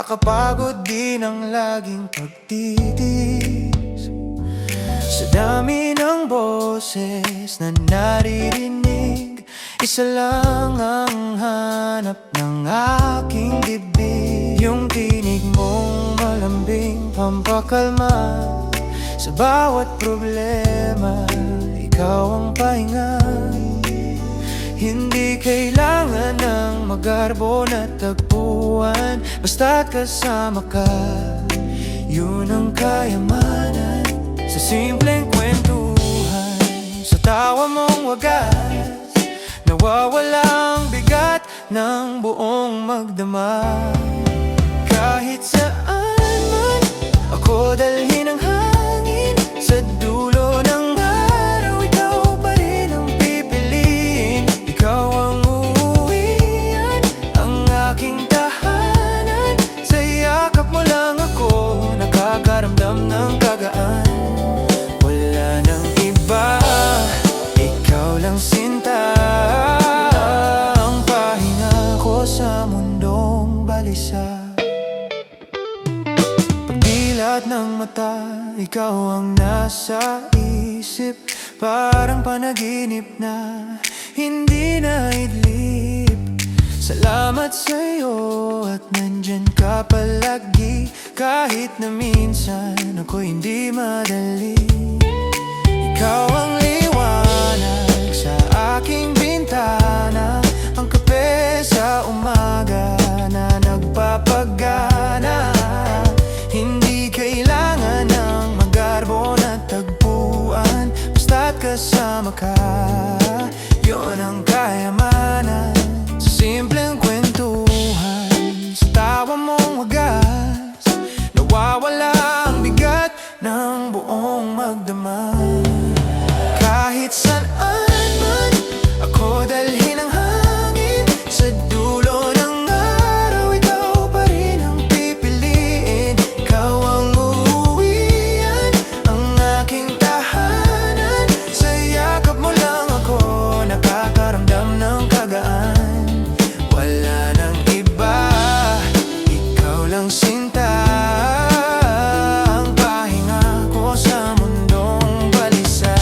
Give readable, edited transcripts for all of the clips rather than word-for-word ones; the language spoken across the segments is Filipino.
Nakakapagod din ang laging pagtitis sa dami ng boses na naririnig. Isa lang ang hanap ng aking dibdib, yung tinig mong malambing pampakalma sa bawat problema. Ikaw ang pahinga. Hindi kailangan ng magarbo na tagpuan, basta't kasama ka, yun ang kayamanan. Sa simpleng kwentuhan, sa tawa mong wagas, nawawala ang bigat ng buong magdamag. Kahit saan man ako dalhin ang hangin, sa dulo ng araw ikaw pa rin ang pipiliin. Ikaw ang uuwian, ang aking tahanan. Sa yakap mo lang ako nakakaramdam ng kagaan. Wala nang iba, ikaw lang sinta, ang pahinga ko sa mundong balisa. Pagdilat ng mata, ikaw ang nasa isip, parang panaginip na hindi na idlip. Salamat sa'yo at nandyan ka palagi, kahit na minsan ako hindi madali. Ikaw ang liwanag sa aking bintana, ang kape sa umaga na nagpapagana. Hindi kailangan ng magarbo na tagpuan, basta't kasama ka, yun ang kayamanan. Sa simpleng kwentuhan, sa tawa mong wagas, nawawala ang bigat ng buong magdamag. Kahit saan man ako dalhin ang hangin, sa dulo ng araw ikaw pa rin ang pipiliin. Ikaw ang uuwian, ang aking tahanan. Sa yakap mo lang ako nakakaramdam ng kagaan. Wala nang iba, ikaw lang sinta, ang pahinga ko sa mundong balisa.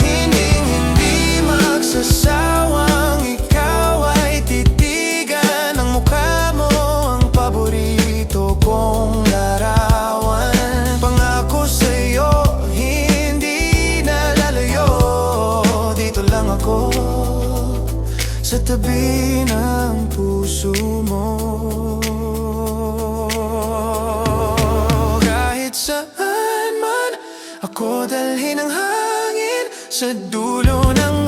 Hindi magsasawang ikaw ay titigan, ang mukha mo ang paborito kong larawan. Pangako sa'yo, hindi na lalayo, dito lang ako sa tabi ng puso mo. Kahit saan man ako dalhin ang hangin, sa dulo ng